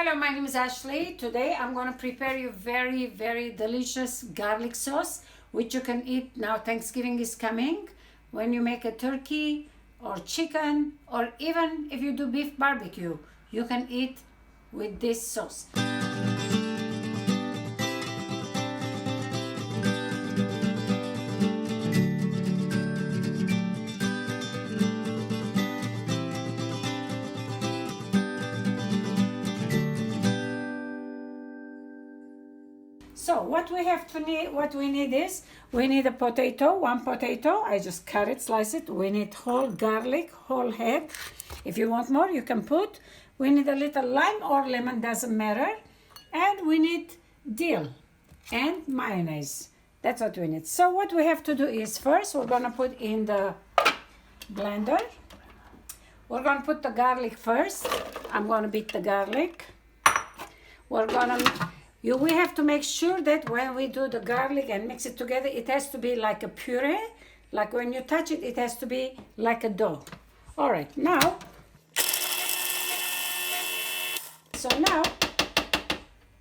Hello, my name is Ashley. Today I'm going to prepare you very delicious garlic sauce which you can eat now. Thanksgiving is coming. When you make a turkey or chicken, or even if you do beef barbecue, you can eat with this sauce. So what we need is, we need a potato, one potato. I just cut it, slice it. We need whole garlic, whole head. If you want more, you can put. We need a little lime or lemon, doesn't matter. And we need dill and mayonnaise. That's what we need. So what we have to do is, first we're gonna put in the blender. We're gonna put the garlic first. I'm gonna beat the garlic. We have to make sure that when we do the garlic and mix it together, it has to be like a puree. Like when you touch it, it has to be like a dough. All right, now,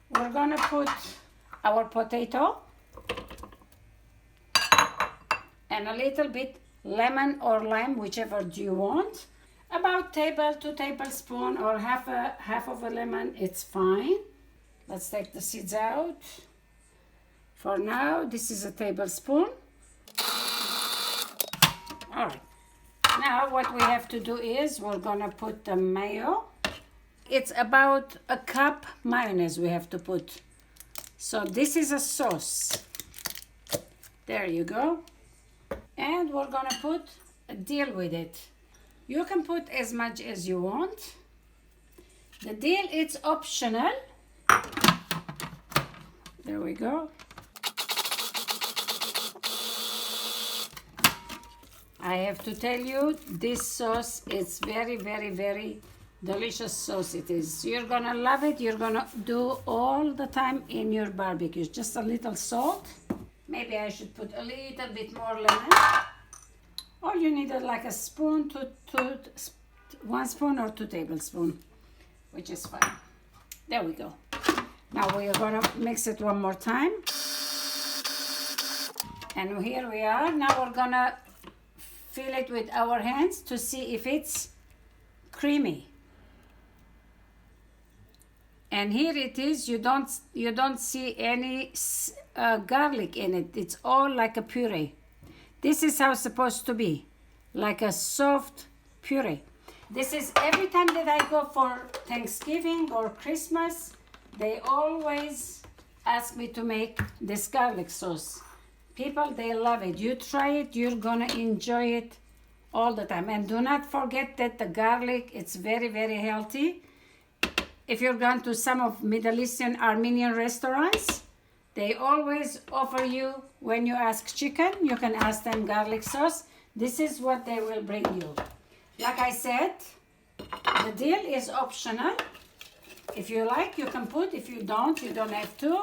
we're gonna put our potato and a little bit lemon or lime, whichever you want. About 2 tablespoons or half of a lemon, it's fine. Let's take the seeds out. For now, this is a tablespoon. All right. Now what we have to do is, we're gonna put the mayo. It's about a cup mayonnaise we have to put. So this is a sauce. There you go. And we're gonna put a dill with it. You can put as much as you want. The dill, it's optional. There we go. I have to tell you, this sauce is very delicious sauce it is. You're gonna love it. You're gonna do all the time in your barbecues. Just a little salt. Maybe I should put a little bit more lemon. All you need is like a spoon to 1 spoon or 2 tablespoons, which is fine. There we go. Now we are gonna mix it one more time. And here we are. Now we're gonna feel it with our hands to see if it's creamy. And here it is. You don't see any garlic in it. It's all like a puree. This is how it's supposed to be, like a soft puree. This is every time that I go for Thanksgiving or Christmas, they always ask me to make this garlic sauce. People, they love it. You try it, you're gonna enjoy it all the time. And do not forget that the garlic, it's very healthy. If you're going to some of Middle Eastern Armenian restaurants, they always offer you, when you ask chicken, you can ask them garlic sauce. This is what they will bring you. Like I said, the dill is optional. If you like, you can put. If you don't have to.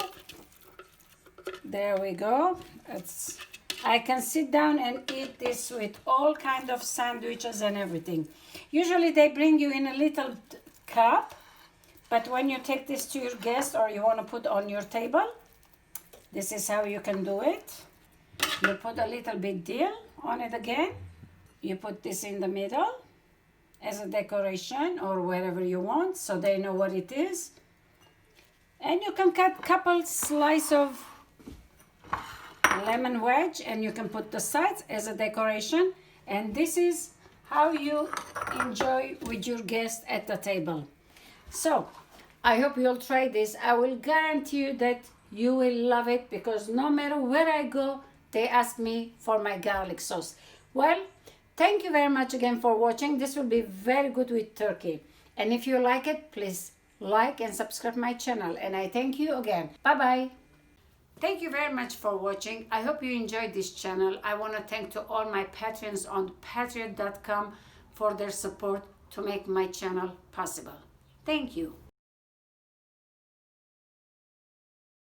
There we go. I can sit down and eat this with all kinds of sandwiches and everything. Usually they bring you in a little cup, but when you take this to your guest or you want to put on your table, this is how you can do it. You put a little bit dill on it again. You put this in the middle as a decoration or wherever you want, so they know what it is. And you can cut a couple slices of lemon wedge and you can put the sides as a decoration. And this is how you enjoy with your guests at the table. So I hope you'll try this. I will guarantee you that you will love it, because no matter where I go, they ask me for my garlic sauce. Well, thank you very much again for watching. This will be very good with turkey. And if you like it, please like and subscribe my channel. And I thank you again. Bye-bye. Thank you very much for watching. I hope you enjoyed this channel. I want to thank to all my patrons on patreon.com for their support to make my channel possible. Thank you.